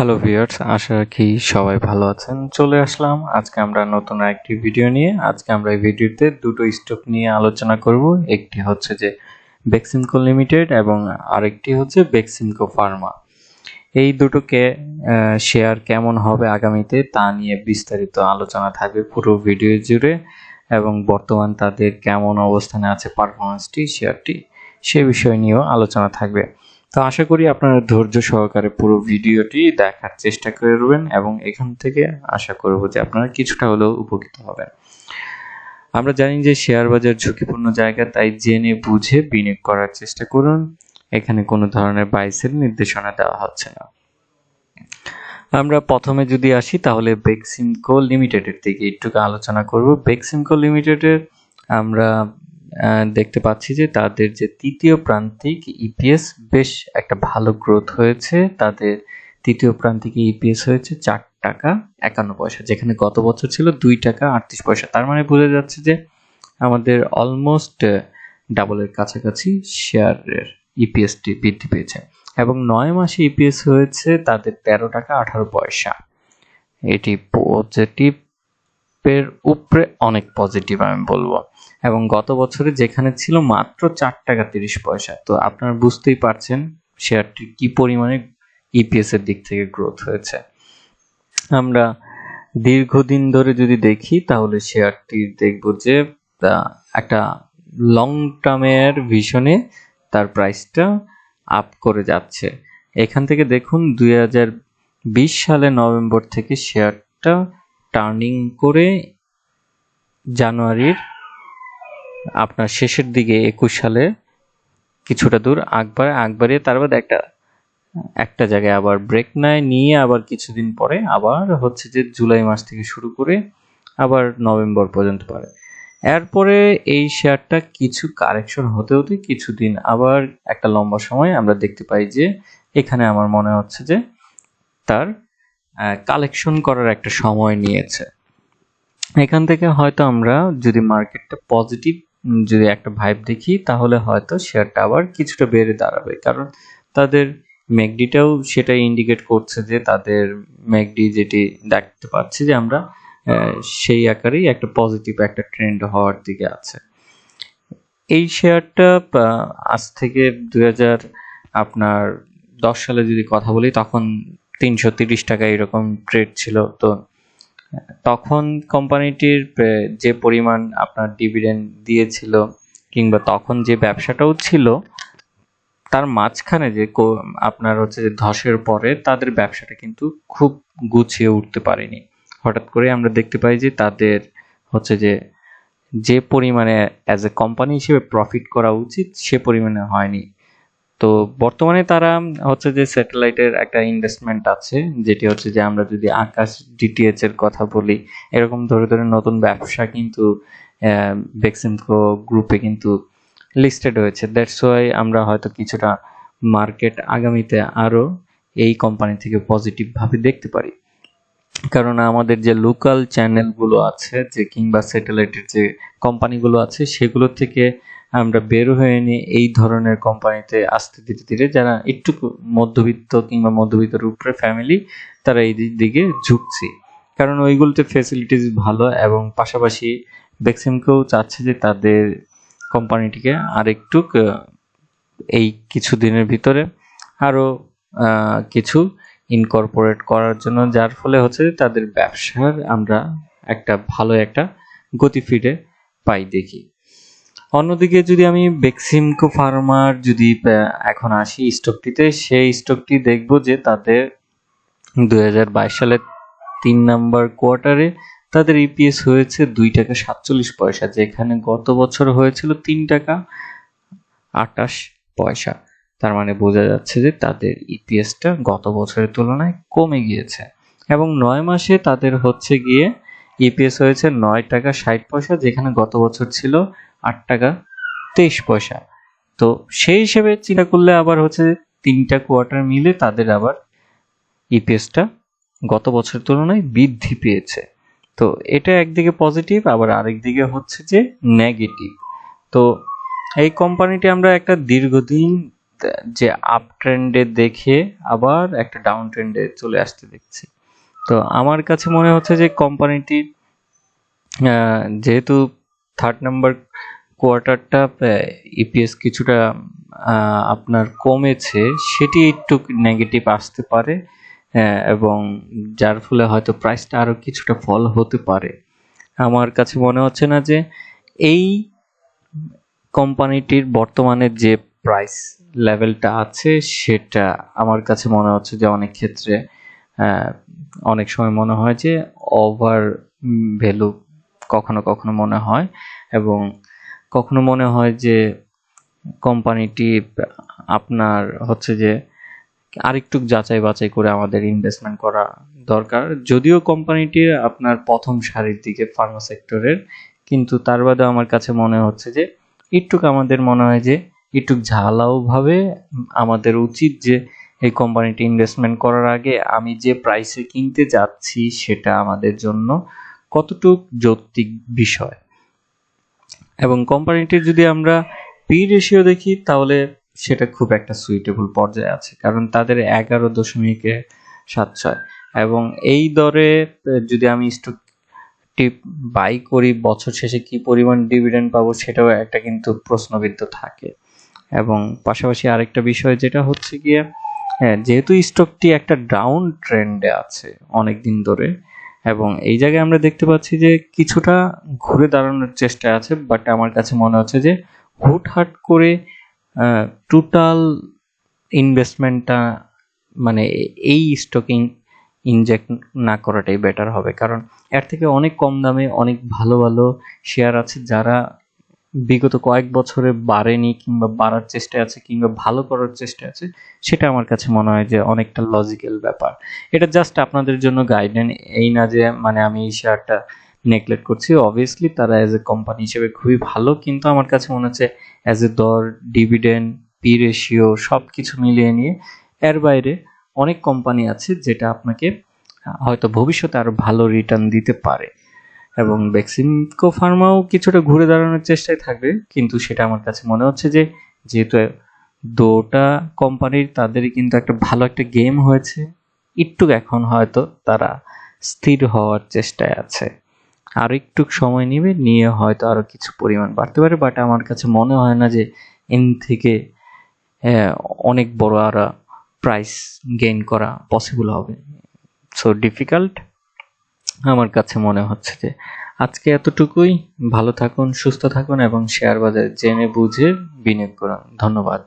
Hello viewers, আশা রাখি সবাই ভালো আছেন। চলে আসলাম আজকে আমরা নতুন একটি ভিডিও নিয়ে। আজকে আমরা এই ভিডিওতে দুটো স্টক নিয়ে আলোচনা করব। একটি হচ্ছে যে বেক্সিমকো লিমিটেড এবং আরেকটি হচ্ছে বেক্সিমকো ফার্মা। এই দুটোকে শেয়ার কেমন হবে আগামীতে তা নিয়ে বিস্তারিত আলোচনা থাকবে পুরো ভিডিও জুড়ে, এবং বর্তমান তাদের কেমন অবস্থানে আছে পারফরমেন্সটি, শেয়ারটি, সে বিষয় নিয়েও আলোচনা থাকবে। তো আশা করি আপনারা ধৈর্য সহকারে পুরো ভিডিওটি দেখার চেষ্টা করবেন এবং এখান থেকে আশা করব যে আপনারা কিছুটা হলেও উপকৃত হবেন। আমরা জানি যে শেয়ার বাজার ঝুঁকিপূর্ণ জায়গা, তাই জেনে বুঝে বিনিয়োগ করার চেষ্টা করুন। এখানে কোনো ধরনের বাই সেল নির্দেশনা দেওয়া হচ্ছে না। আমরা প্রথমে যদি আসি তাহলে বেক্সিমকো লিমিটেডের দিকে একটু আলোচনা করব। বেক্সিমকো লিমিটেডের আমরা দেখতে পাচ্ছি যে তাদের যে তৃতীয় প্রান্তিক ইপিএস বেশ একটা ভালো গ্রোথ হয়েছে। তাদের তৃতীয় প্রান্তিক ইপিএস হয়েছে 4 টাকা 51 পয়সা, যেখানে গত বছর ছিল 2 টাকা 38 পয়সা। তার মানে বোঝা যাচ্ছে যে আমাদের অলমোস্ট ডাবলের কাছাকাছি শেয়ারের ইপিএসটি বৃদ্ধি পেয়েছে, এবং 9 মাসে ইপিএস হয়েছে তাদের 13 টাকা 18 পয়সা। এটি পজিটিভ এর উপরে অনেক পজিটিভ আমি বলবো, এবং গত বছরে যেখানে ছিল মাত্র 4 টাকা 30 পয়সা। তো আপনারা বুঝতেই পারছেন শেয়ারটি কি পরিমাণে ইপিএস এর দিক থেকে গ্রোথ হয়েছে। আমরা দীর্ঘদিন ধরে যদি দেখি তাহলে শেয়ারটি দেখব যে একটা লং টার্মের ভিশনে তার প্রাইসটা আপ করে যাচ্ছে। এখান থেকে দেখুন 2020 সালে নভেম্বর থেকে শেয়ারটা টার্নিং করে জানুয়ারির আপনার শেষের দিকে 21 সালে কিছুটা দূর আগবাড়িয়ে তারপর একটা জায়গায় আবার ব্রেক নিয়ে আবার কিছুদিন পরে আবার হচ্ছে যে জুলাই মাস থেকে শুরু করে আবার নভেম্বর পর্যন্ত পারে। এরপরে এই শেয়ারটা কিছু কারেকশন হতে হতে কিছুদিন আবার একটা লম্বা সময় আমরা দেখতে পাই যে এখানে আমার মনে হচ্ছে যে তার কালেকশন করার একটা সময় নিয়েছে। এখান থেকে হয়তো আমরা যদি মার্কেটটা পজিটিভ যদি একটা ভাইব দেখি তাহলে হয়তো শেয়ারটা আবার কিছুটা বেড়ে দাঁড়াবে, কারণ তাদের ম্যাকডিটাও সেটা ইন্ডিকেট করছে যে তাদের ম্যাকডি যেটি দেখতে পাচ্ছি যে আমরা সেই আকারেই একটা পজিটিভ একটা ট্রেন্ড হওয়ার দিকে আছে। এই শেয়ারটা আজ থেকে 2010 সালে যদি কথা বলি তখন 330 টাকা এরকম ট্রেড ছিল। তো তখন কোম্পানিটির যে পরিমাণ আপনার ডিভিডেন্ড দিয়েছিল কিংবা তখন যে ব্যবসাটাও ছিল, তার মাঝখানে যে আপনার হচ্ছে যে ধসের পরে তাদের ব্যবসাটা কিন্তু খুব গুছিয়ে উঠতে পারেনি। হঠাৎ করে আমরা দেখতে পাই যে তাদের হচ্ছে যে পরিমাণে অ্যাজ এ কোম্পানি হিসেবে প্রফিট করা উচিত সে পরিমাণে হয়নি। তো বর্তমানে তারা হচ্ছে যে স্যাটেলাইটের একটা ইনভেস্টমেন্ট আছে, যেটি হচ্ছে যে আমরা যদি আকাশ ডিটিএইচ এর কথা বলি, এরকম ধরে নতুন ব্যবসা কিন্তু বেক্সিমকো গ্রুপে কিন্তু লিস্টেড হয়েছে। দ্যাটস ওয়াই আমরা হয়তো কিছুটা মার্কেট আগামীতে আরো এই কোম্পানি থেকে পজিটিভ ভাবে দেখতে পারি, কারণ আমাদের যে লোকাল চ্যানেলগুলো আছে যে কিংবা স্যাটেলাইটের যে কোম্পানিগুলো আছে সেগুলো থেকে আমরা বের হয়ে নিয়ে এই ধরনের কোম্পানিতে আসতে ধীরে ধীরে যারা একটু মধ্যবিত্ত কিংবা মধ্যবিত্তের উপরে ফ্যামিলি, তারা এই দিকে ঝুঁকছে, কারণ ওইগুলোতে ফ্যাসিলিটিস ভালো, এবং পাশাপাশি বেক্সিমকো চাচ্ছে যে তাদের কোম্পানিটিকে আরেকটু এই কিছু দিনের ভিতরে আরো কিছু ইনকর্পোরেট করার জন্য, যার ফলে হচ্ছে তাদের ব্যবসার আমরা একটা ভালো একটা গতি ফিরে পাই দেখি। অন্যদিকে যদি আমি বেক্সিমকো ফার্মার যদি এখন আসি স্টকটিতে, সেই স্টকটি দেখব যে তাদের 2022 সালের 3 নম্বর কোয়ার্টারে তাদের ইপিএস হয়েছে 2 টাকা 47 পয়সা, যেখানে গত বছর হয়েছিল 3 টাকা 28 পয়সা। তার মানে বোঝা যাচ্ছে যে তাদের ইপিএসটা গত বছরের তুলনায় কমে গিয়েছে, এবং 9 মাসে তাদের হচ্ছে গিয়ে ইপিএস হয়েছে 9 টাকা 60 পয়সা, যেখানে গত বছর ছিল 8 টাকা 23 পয়সা। তো সেই হিসেবে চিন্তা করলে আবার হচ্ছে 3টা কোয়ার্টার মিলে তাদের আবার ইপিএসটা গত বছরের তুলনায় বৃদ্ধি পেয়েছে। তো এটা একদিকে পজিটিভ, আবার আরেকদিকে হচ্ছে যে নেগেটিভ। তো এই কোম্পানিটি আমরা একটা দীর্ঘদিন যে আপ ট্রেন্ডে দেখে আবার একটা ডাউন ট্রেন্ডে চলে আসতে দেখছি। তো আমার কাছে মনে হচ্ছে যে কোম্পানিটি যেহেতু থার্ড নাম্বার কোয়ার্টারটা ইপিএস কিছুটা আপনার কমেছে, সেটি একটু নেগেটিভ আসতে পারে, এবং যার ফলে হয়তো প্রাইসটা আরো কিছুটা ফল হতে পারে। আমার কাছে মনে হচ্ছে না যে এই কোম্পানিটির বর্তমানে যে প্রাইস লেভেলটা আছে সেটা আমার কাছে মনে হচ্ছে যে অনেক ক্ষেত্রে অনেক সময় মনে হয় যে ওভার ভ্যালু কখনো কখনো মনে হয়, এবং কখনো মনে হয় যে কোম্পানিটি আপনার হচ্ছে যে আরেকটু যাচাই বাছাই করে আমাদের ইনভেস্টমেন্ট করা দরকার। যদিও কোম্পানিটি আপনার প্রথম সারির দিকে ফার্মা সেক্টরের, কিন্তু তার বাদে আমার কাছে মনে হচ্ছে যে আমাদের মনে হয় যে ঝালাও ভাবে আমাদের উচিত যে এই কোম্পানিটি ইনভেস্টমেন্ট করার আগে আমি যে প্রাইসে কিনতে যাচ্ছি সেটা আমাদের জন্য কতটুক যৌক্তিক বিষয়। এবং কোম্পানিটির যদি আমরা পি রেশিও দেখি তাহলে সেটা খুব একটা সুইটেবল পর্যায়ে আছে, কারণ তাদের 11.76, এবং এই দরে যদি আমি স্টকটি বাই করি বছর শেষে কি পরিমাণ ডিভিডেন্ড পাবো সেটাও একটা কিন্তু প্রশ্নবিদ্ধ থাকে। এবং পাশাপাশি আরেকটা বিষয় যেটা হচ্ছে গিয়ে, যেহেতু স্টকটি একটা ডাউন ট্রেন্ডে আছে অনেক দিন ধরে, এবং এই জায়গায় আমরা দেখতে পাচ্ছি যে কিছুটা ঘুরে দাঁড়ানোর চেষ্টা আছে, বাট আমার কাছে মনে হচ্ছে যে হুটহাট করে টোটাল ইনভেস্টমেন্টটা মানে এই স্টকিং ইনজেক্ট না করাটাই বেটার হবে, কারণ এর থেকে অনেক কম দামে অনেক ভালো ভালো শেয়ার আছে যারা বিগত কয়েক বছরে বাড়েনি কিংবা বাড়ার চেষ্টায় আছে কিংবা ভালো করার চেষ্টা আছে। সেটা আমার কাছে মনে হয় যে অনেকটা লজিক্যাল ব্যাপার। এটা জাস্ট আপনাদের জন্য গাইডলাইন, এই না যে মানে আমি এই শেয়ারটা নেগলেক্ট করছি। অবভিয়াসলি তারা অ্যাজ এ কোম্পানি হিসেবে খুবই ভালো, কিন্তু আমার কাছে মনে হচ্ছে অ্যাজ এ দর, ডিভিডেন্ড, পি রেশিও সব কিছু মিলিয়ে নিয়ে এর বাইরে অনেক কোম্পানি আছে যেটা আপনাকে হয়তো ভবিষ্যতে আরো ভালো রিটার্ন দিতে পারে। এবং বেক্সিমকো ফার্মাও কিছুটা ঘুরে দাঁড়ানোর চেষ্টায় থাকবে, কিন্তু সেটা আমার কাছে মনে হচ্ছে যে যেহেতু দুটা কোম্পানির তাদেরই কিন্তু একটা ভালো একটা গেম হয়েছে, একটু এখন হয়তো তারা স্থির হওয়ার চেষ্টায় আছে, আর একটু সময় নিয়ে হয়তো আরো কিছু পরিমাণ বাড়তে পারে, বাট আমার কাছে মনে হয় না যে এন থেকে অনেক বড় আর প্রাইস গেইন করা পসিবল হবে। সো ডিফিকাল্ট আমার কাছে মনে হচ্ছে। যে আজকে এতটুকুই। ভালো থাকুন, সুস্থ থাকুন এবং শেয়ার বাজারে জেনে বুঝে বিনিয়োগ করুন। ধন্যবাদ।